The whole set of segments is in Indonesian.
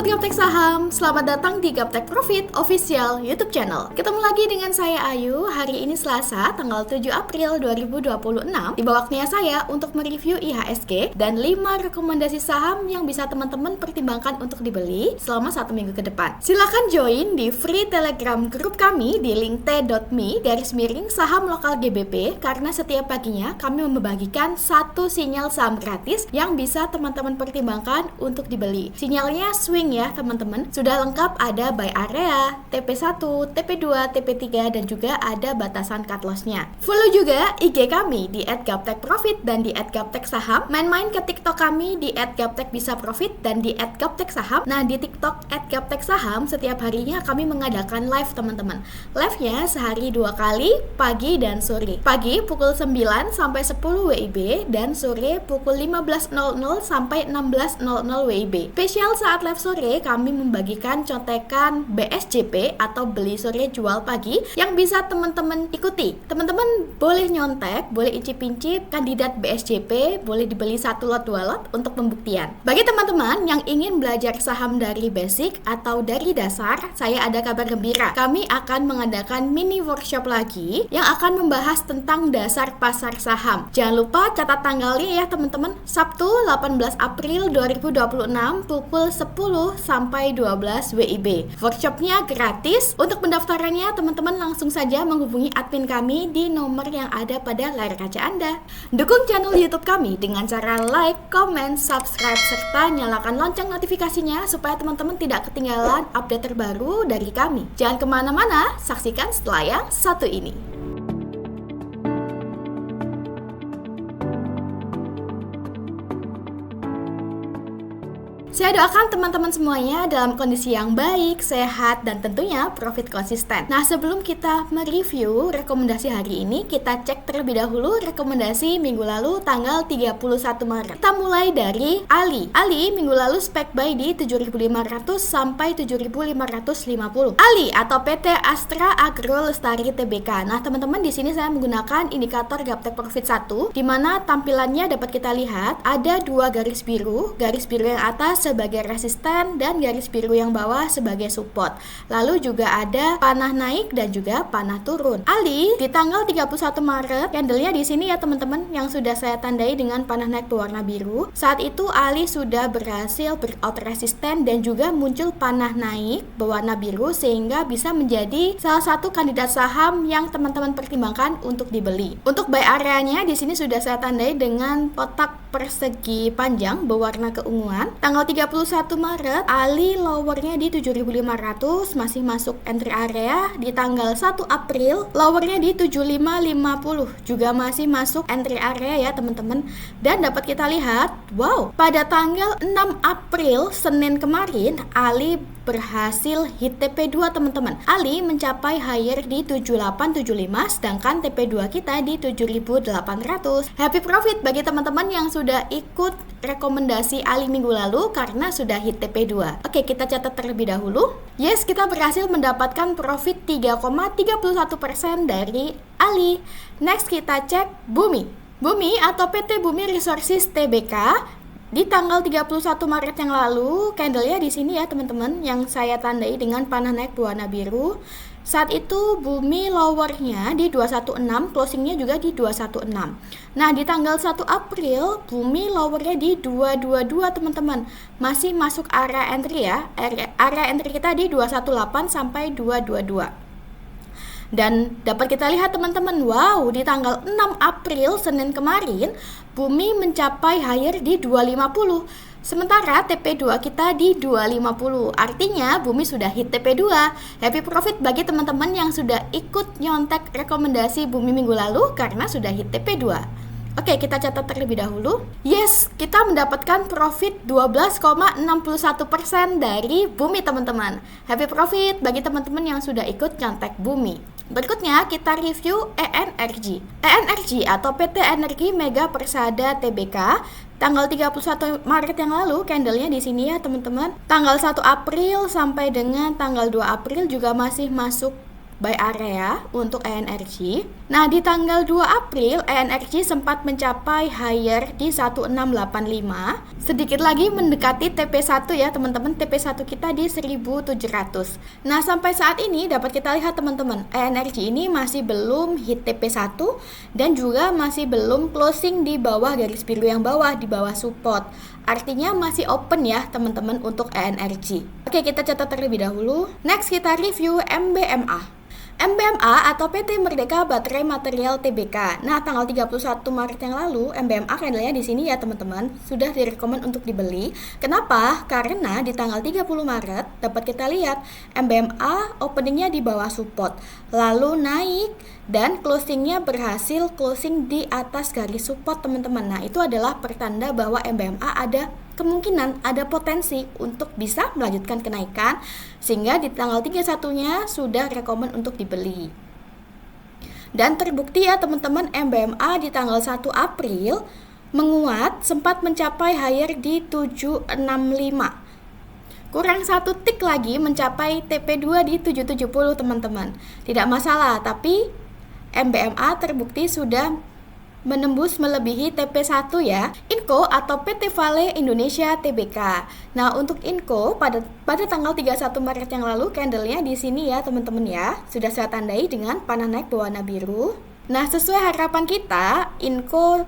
Sobat Gaptek Saham, selamat datang di Gaptek Profit Official YouTube channel. Ketemu lagi dengan saya Ayu. Hari ini Selasa, tanggal 7 April 2026. Di bawah waktunya saya untuk mereview IHSG dan 5 rekomendasi saham yang bisa teman-teman pertimbangkan untuk dibeli selama 1 minggu ke depan. Silakan join di free Telegram grup kami di link t.me/saham lokal GBP karena setiap paginya kami membagikan satu sinyal saham gratis yang bisa teman-teman pertimbangkan untuk dibeli. Sinyalnya swing ya teman-teman. Sudah lengkap, ada buy area, TP1, TP2, TP3 dan juga ada batasan cut loss-nya. Follow juga IG kami di @gaptekprofit dan di @gapteksaham. Main-main ke TikTok kami di @gaptekbisaprofit dan di @gapteksaham. Nah, di TikTok @gapteksaham setiap harinya kami mengadakan live teman-teman. Live-nya sehari 2 kali, pagi dan sore. Pagi pukul 9 sampai 10 WIB dan sore pukul 15.00 sampai 16.00 WIB. Spesial saat live sore, kami membagikan contekan BSJP atau beli sore jual pagi yang bisa teman-teman ikuti. Teman-teman boleh nyontek, boleh incip-incip kandidat BSJP, boleh dibeli 1 lot 2 lot untuk pembuktian. Bagi teman-teman yang ingin belajar saham dari basic atau dari dasar, saya ada kabar gembira. Kami akan mengadakan mini workshop lagi yang akan membahas tentang dasar pasar saham. Jangan lupa catat tanggalnya ya teman-teman, Sabtu 18 April 2026 pukul 10 sampai 12 WIB. Workshopnya gratis. Untuk pendaftarannya teman-teman langsung saja menghubungi admin kami di nomor yang ada pada layar kaca Anda. Dukung channel YouTube kami dengan cara like, comment, subscribe, serta nyalakan lonceng notifikasinya supaya teman-teman tidak ketinggalan update terbaru dari kami. Jangan kemana-mana, saksikan setelah yang satu ini. Saya doakan teman-teman semuanya dalam kondisi yang baik, sehat, dan tentunya profit konsisten. Nah, sebelum kita mereview rekomendasi hari ini, kita cek terlebih dahulu rekomendasi minggu lalu tanggal 31 Maret. Kita mulai dari Ali. Ali minggu lalu spek buy di 7.500 sampai 7.550. Ali atau PT Astra Agro Lestari Tbk. Nah, teman-teman di sini saya menggunakan indikator Gaptek Profit 1 di mana tampilannya dapat kita lihat ada 2 garis biru yang atas sebagai resisten dan garis biru yang bawah sebagai support. Lalu juga ada panah naik dan juga panah turun. Ali di tanggal 31 Maret, candlenya di sini ya teman-teman yang sudah saya tandai dengan panah naik berwarna biru. Saat itu Ali sudah berhasil breakout resisten dan juga muncul panah naik berwarna biru sehingga bisa menjadi salah satu kandidat saham yang teman-teman pertimbangkan untuk dibeli. Untuk buy areanya di sini sudah saya tandai dengan kotak persegi panjang berwarna keunguan. Tanggal 31 Maret, Ali lowernya di 7.500, masih masuk entry area. Di tanggal 1 April, lowernya di 7.550, juga masih masuk entry area ya teman-teman. Dan dapat kita lihat, wow, pada tanggal 6 April, Senin kemarin, Ali berhasil hit TP2 teman-teman. Ali mencapai higher di 7875, sedangkan TP2 kita di 7.800. Happy profit bagi teman-teman yang sudah ikut rekomendasi Ali minggu lalu karena sudah hit TP2. Oke, kita catat terlebih dahulu. Yes, kita berhasil mendapatkan profit 3,31% dari Ali. Next kita cek Bumi. Bumi atau PT Bumi Resources Tbk. Di tanggal 31 Maret yang lalu, candlenya di sini ya teman-teman yang saya tandai dengan panah naik berwarna biru. Saat itu Bumi lowernya di 216, closingnya juga di 216. Nah, di tanggal 1 April Bumi lowernya di 222 teman-teman. Masih masuk area entry ya. Area entry kita di 218 sampai 222. Dan dapat kita lihat teman-teman, wow, di tanggal 6 April Senin kemarin Bumi mencapai higher di 250. Sementara TP2 kita di 250. Artinya Bumi sudah hit TP2. Happy profit bagi teman-teman yang sudah ikut nyontek rekomendasi Bumi minggu lalu karena sudah hit TP2. Oke, kita catat terlebih dahulu. Yes, kita mendapatkan profit 12,61% dari Bumi teman-teman. Happy profit bagi teman-teman yang sudah ikut nyontek Bumi. Berikutnya kita review ENRG. ENRG atau PT Energi Mega Persada Tbk. Tanggal 31 Maret yang lalu, candlenya di sini ya teman-teman. Tanggal 1 April sampai dengan tanggal 2 April juga masih masuk buy area untuk ENRG. Nah, di tanggal 2 April, ENRG sempat mencapai higher di 1685. Sedikit lagi mendekati TP1 ya teman-teman, TP1 kita di 1700. Nah, sampai saat ini dapat kita lihat teman-teman, ENRG ini masih belum hit TP1 dan juga masih belum closing di bawah garis biru yang bawah, di bawah support. Artinya masih open ya teman-teman untuk ENRG. Oke, kita catat terlebih dahulu. Next kita review MBMA. MBMA atau PT Merdeka Baterai Material Tbk. Nah, tanggal 31 Maret yang lalu, MBMA candlenya di sini ya teman-teman, sudah direkomend untuk dibeli. Kenapa? Karena di tanggal 30 Maret dapat kita lihat MBMA openingnya di bawah support, lalu naik dan closingnya berhasil closing di atas garis support teman-teman. Nah, itu adalah pertanda bahwa MBMA ada kemungkinan, ada potensi untuk bisa melanjutkan kenaikan, sehingga di tanggal 31-nya sudah rekomend untuk dibeli. Dan terbukti ya teman-teman, MBMA di tanggal 1 April menguat, sempat mencapai higher di 765. Kurang satu tik lagi mencapai TP2 di 770 teman-teman. Tidak masalah, tapi MBMA terbukti sudah menembus melebihi TP1 ya. Inco atau PT Vale Indonesia Tbk. Nah, untuk Inco pada tanggal 31 Maret yang lalu candlenya di sini ya teman-teman ya. Sudah saya tandai dengan panah naik berwarna biru. Nah, sesuai harapan kita, Inco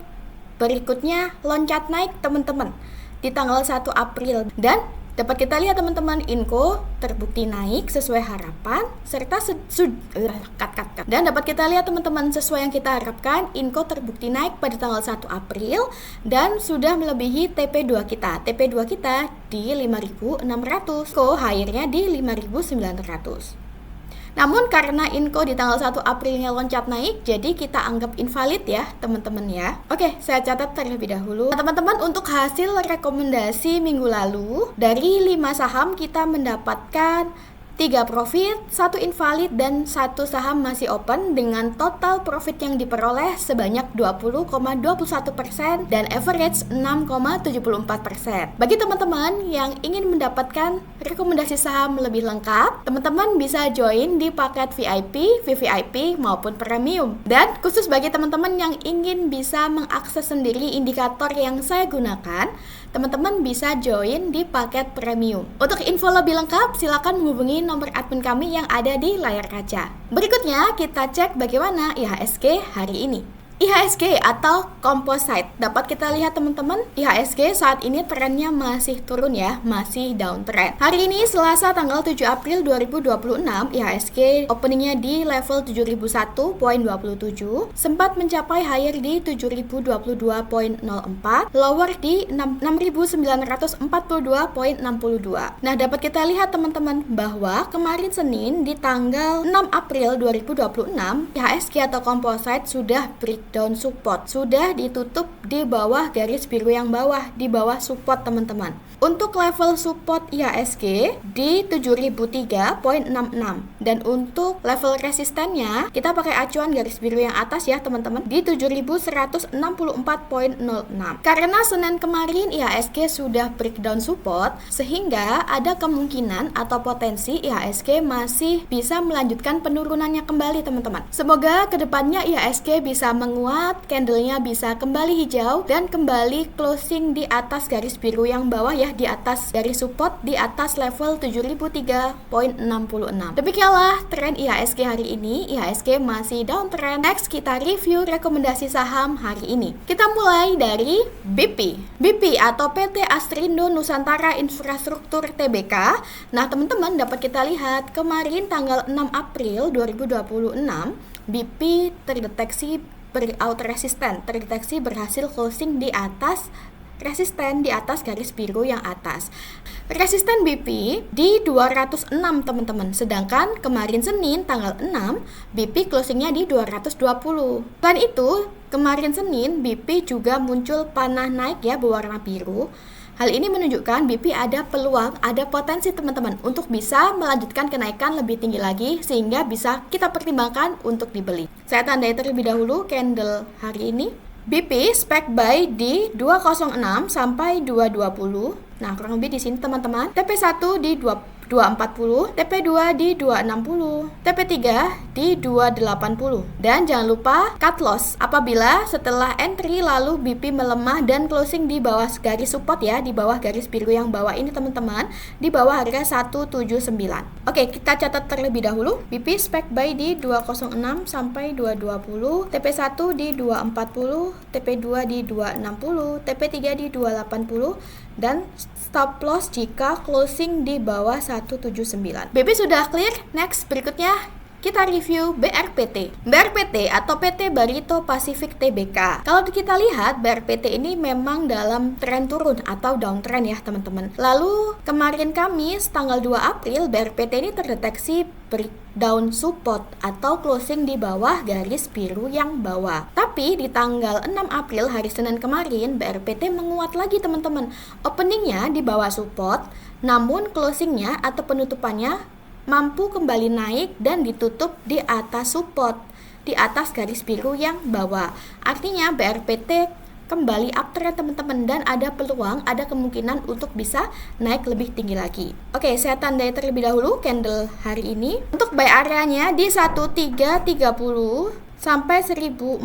berikutnya loncat naik teman-teman di tanggal 1 April dan dapat kita lihat teman-teman, Inco terbukti naik sesuai harapan serta dan dapat kita lihat teman-teman, sesuai yang kita harapkan, Inco terbukti naik pada tanggal 1 April dan sudah melebihi TP2 kita. TP2 kita di 5.600, Inco higher-nya di 5.900. Namun karena Inco di tanggal 1 Aprilnya loncat naik, jadi kita anggap invalid ya teman-teman ya. Oke, saya catat terlebih dahulu. Nah, teman-teman, untuk hasil rekomendasi minggu lalu, dari 5 saham kita mendapatkan 3 profit, 1 invalid, dan 1 saham masih open dengan total profit yang diperoleh sebanyak 20,21% dan average 6,74%. Bagi teman-teman yang ingin mendapatkan rekomendasi saham lebih lengkap, teman-teman bisa join di paket VIP, VVIP maupun premium. Dan khusus bagi teman-teman yang ingin bisa mengakses sendiri indikator yang saya gunakan, teman-teman bisa join di paket premium. Untuk info lebih lengkap, silakan menghubungi nomor admin kami yang ada di layar kaca. Berikutnya, kita cek bagaimana IHSG hari ini. IHSG atau composite, dapat kita lihat teman-teman, IHSG saat ini trennya masih turun ya, masih downtrend. Hari ini Selasa tanggal 7 April 2026, IHSG openingnya di level 7001.27, sempat mencapai higher di 7022.04, lower di 6942.62. Nah, dapat kita lihat teman-teman bahwa kemarin Senin di tanggal 6 April 2026, IHSG atau composite sudah breakdown support, sudah ditutup di bawah garis biru yang bawah, di bawah support teman-teman. Untuk level support IHSG di 7003.66 dan untuk level resistennya kita pakai acuan garis biru yang atas ya teman-teman, di 7164.06. Karena Senin kemarin IHSG sudah breakdown support, sehingga ada kemungkinan atau potensi IHSG masih bisa melanjutkan penurunannya kembali teman-teman. Semoga kedepannya IHSG bisa menguat, candlenya bisa kembali hijau dan kembali closing di atas garis biru yang bawah ya, di atas garis support, di atas level 7003.66. Demikianlah tren IHSG hari ini. IHSG masih downtrend. Next kita review rekomendasi saham hari ini. Kita mulai dari BP. BP atau PT Astrindo Nusantara Infrastruktur Tbk. Nah teman-teman, dapat kita lihat kemarin tanggal 6 April 2026 BP terdeteksi breakout resisten, terdeteksi berhasil closing di atas resisten, di atas garis biru yang atas. Resisten BP di 206 teman-teman, sedangkan kemarin Senin tanggal 6 BP closingnya di 220. Selain itu, kemarin Senin BP juga muncul panah naik ya berwarna biru. Hal ini menunjukkan BP ada peluang, ada potensi teman-teman untuk bisa melanjutkan kenaikan lebih tinggi lagi, sehingga bisa kita pertimbangkan untuk dibeli. Saya tandai terlebih dahulu candle hari ini. BP spek buy di 206 sampai 220. Nah, kurang lebih di sini teman-teman. TP1 di 240, TP2 di 260, TP3 di 280. Dan jangan lupa cut loss apabila setelah entry lalu BP melemah dan closing di bawah garis support ya, di bawah garis biru yang bawah ini teman-teman, di bawah harga 179. Oke, kita catat terlebih dahulu. BP spek buy di 206 sampai 220, TP1 di 240, TP2 di 260, TP3 di 280, dan stop loss jika closing di bawah 179. BP sudah clear. Next, berikutnya kita review BRPT. BRPT atau PT Barito Pacific Tbk. Kalau kita lihat BRPT ini memang dalam tren turun atau downtrend ya teman-teman. Lalu kemarin Kamis tanggal 2 April BRPT ini terdeteksi breakdown support atau closing di bawah garis biru yang bawah. Tapi di tanggal 6 April hari Senin kemarin BRPT menguat lagi teman-teman. Openingnya di bawah support, namun closingnya atau penutupannya mampu kembali naik dan ditutup di atas support, di atas garis biru yang bawah. Artinya BRPT kembali uptrend teman-teman dan ada peluang, ada kemungkinan untuk bisa naik lebih tinggi lagi. Oke, saya tandai terlebih dahulu candle hari ini. Untuk buy area-nya di 1330 sampai 1400.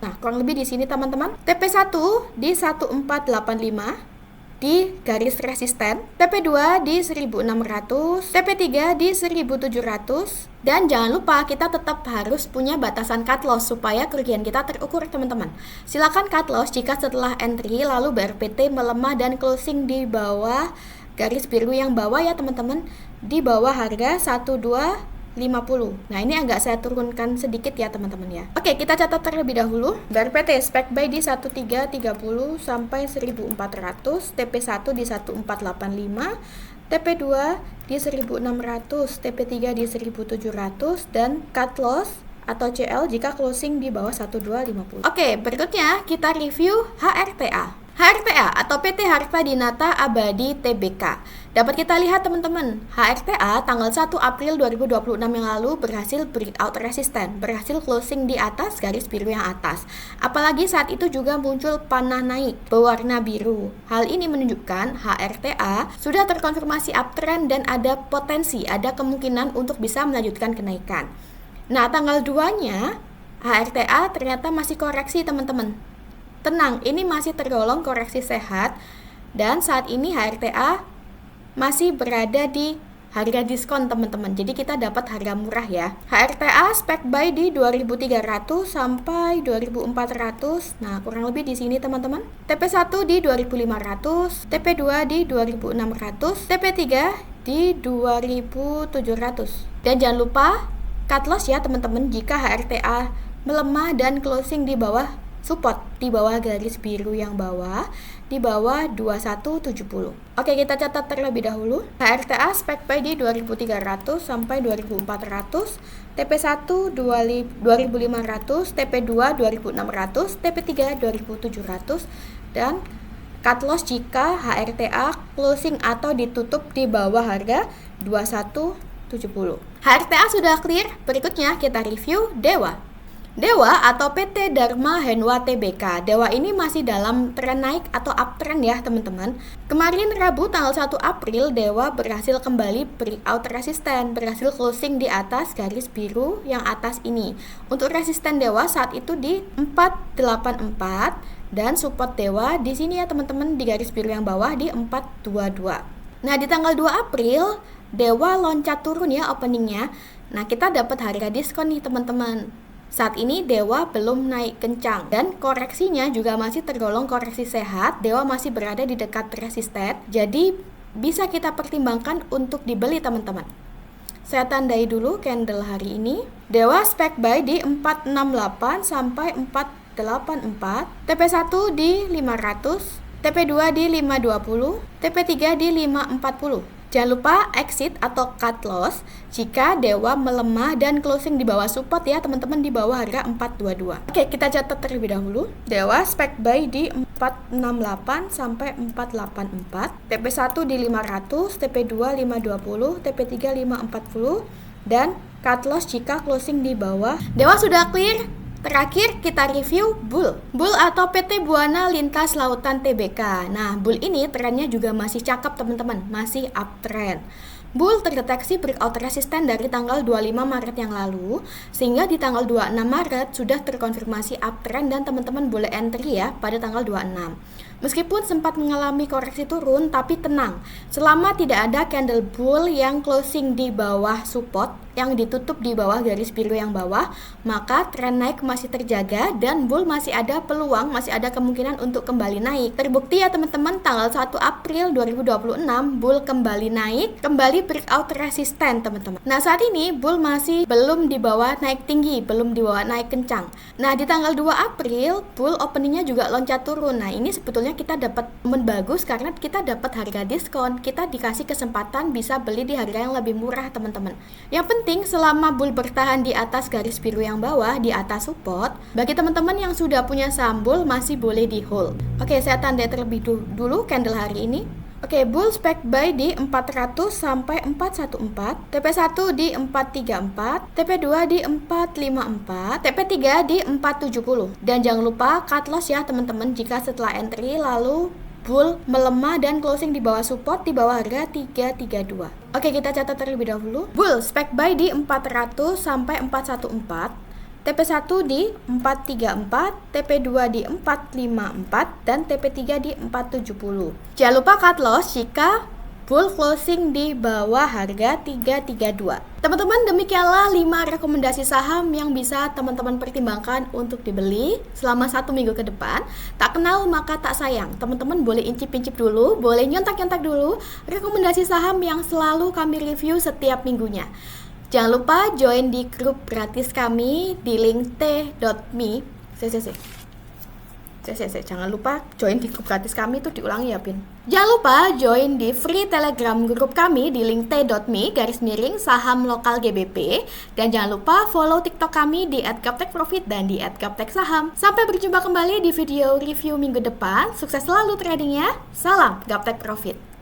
Nah, kurang lebih di sini teman-teman. TP1 di 1485. Di garis resisten, TP2 di 1600, TP3 di 1700, dan jangan lupa kita tetap harus punya batasan cut loss supaya kerugian kita terukur teman-teman. Silakan cut loss jika setelah entry lalu BRPT melemah dan closing di bawah garis biru yang bawah ya teman-teman, di bawah harga 1250. Nah, ini agak saya turunkan sedikit ya teman-teman ya. Oke, kita catat terlebih dahulu. BRPT spek buy di 1330 sampai 1400, TP1 di 1485, TP2 di 1600, TP3 di 1700, dan cut loss atau CL jika closing di bawah 1250. Oke, berikutnya kita review HRTA. HRTA atau PT Harta Dinata Abadi Tbk. Dapat kita lihat teman-teman, HRTA tanggal 1 April 2026 yang lalu berhasil breakout resisten, berhasil closing di atas garis biru yang atas. Apalagi saat itu juga muncul panah naik berwarna biru. Hal ini menunjukkan HRTA sudah terkonfirmasi uptrend dan ada potensi, ada kemungkinan untuk bisa melanjutkan kenaikan. Nah, tanggal 2-nya HRTA ternyata masih koreksi teman-teman. Tenang, ini masih tergolong koreksi sehat dan saat ini HRTA masih berada di harga diskon teman-teman. Jadi kita dapat harga murah ya. HRTA spek buy di 2300 sampai 2400. Nah, kurang lebih di sini teman-teman. TP1 di 2500, TP2 di 2600, TP3 di 2700. Dan jangan lupa cut loss ya teman-teman jika HRTA melemah dan closing di bawah support, di bawah garis biru yang bawah, di bawah 2170. Oke, kita catat terlebih dahulu. HRTA spek buy di 2300 sampai 2400, TP1 2500, TP2 2600, TP3 2700, dan cut loss jika HRTA closing atau ditutup di bawah harga 2170. HRTA sudah clear. Berikutnya kita review Dewa. Dewa atau PT Dharma Henwa Tbk. Dewa ini masih dalam tren naik atau uptrend ya teman-teman. Kemarin Rabu tanggal 1 April Dewa berhasil kembali breakout resisten, berhasil closing di atas garis biru yang atas ini. Untuk resisten Dewa saat itu di 484 dan support Dewa di sini ya teman-teman di garis biru yang bawah di 422. Nah, di tanggal 2 April Dewa loncat turun ya openingnya. Nah, kita dapat harga diskon nih teman-teman. Saat ini Dewa belum naik kencang dan koreksinya juga masih tergolong koreksi sehat. Dewa masih berada di dekat resisten, jadi bisa kita pertimbangkan untuk dibeli teman-teman. Saya tandai dulu candle hari ini. Dewa spek buy di 468 sampai 484, TP1 di 500, TP2 di 520, TP3 di 540. Jangan lupa exit atau cut loss jika Dewa melemah dan closing di bawah support ya teman-teman, di bawah harga 422. Oke, kita catat terlebih dahulu. Dewa spek buy di 468 sampai 484, TP1 di 500, TP2 520, TP3 540, dan cut loss jika closing di bawah. Dewa sudah clear. Terakhir kita review Bull. Bull atau PT Buana Lintas Lautan Tbk. Nah, Bull ini trennya juga masih cakep teman-teman, masih uptrend. Bull terdeteksi breakout resisten dari tanggal 25 Maret yang lalu, sehingga di tanggal 26 Maret sudah terkonfirmasi uptrend dan teman-teman boleh entry ya pada tanggal 26. Meskipun sempat mengalami koreksi turun, tapi tenang, selama tidak ada candle bull yang closing di bawah support, yang ditutup di bawah garis biru yang bawah, maka tren naik masih terjaga dan bull masih ada peluang, masih ada kemungkinan untuk kembali naik. Terbukti ya teman-teman, tanggal 1 April 2026 bull kembali naik, kembali breakout resisten teman-teman. Nah, saat ini bull masih belum dibawa naik tinggi, belum dibawa naik kencang. Nah, di tanggal 2 April bull openingnya juga loncat turun. Nah, ini sebetulnya kita dapat momen bagus karena kita dapat harga diskon, kita dikasih kesempatan bisa beli di harga yang lebih murah teman-teman. Yang penting selama bull bertahan di atas garis biru yang bawah, di atas support, bagi teman-teman yang sudah punya saham bull masih boleh di hold. Oke, saya tandai terlebih dulu candle hari ini. Oke, bull spec buy di 400 sampai 414, TP1 di 434, TP2 di 454, TP3 di 470. Dan jangan lupa cut loss ya teman-teman jika setelah entry lalu bull melemah dan closing di bawah support di bawah harga 332. Oke, kita catat terlebih dahulu. Bull spec buy di 400 sampai 414. TP1 di 434, TP2 di 454, dan TP3 di 470. Jangan lupa cut loss jika bull closing di bawah harga 332. Teman-teman, demikianlah 5 rekomendasi saham yang bisa teman-teman pertimbangkan untuk dibeli selama 1 minggu ke depan. Tak kenal maka tak sayang. Teman-teman boleh incip-incip dulu, boleh nyontak-nyontak dulu rekomendasi saham yang selalu kami review setiap minggunya. Jangan lupa join di grup gratis kami di link t.me. Jangan lupa join di grup gratis kami, itu diulangi ya Pin. Jangan lupa join di free telegram grup kami di link t.me /saham lokal GBP. Dan jangan lupa follow TikTok kami di @gaptekprofit dan di @gapteksaham. Sampai berjumpa kembali di video review minggu depan. Sukses selalu tradingnya. Salam Gaptek Profit.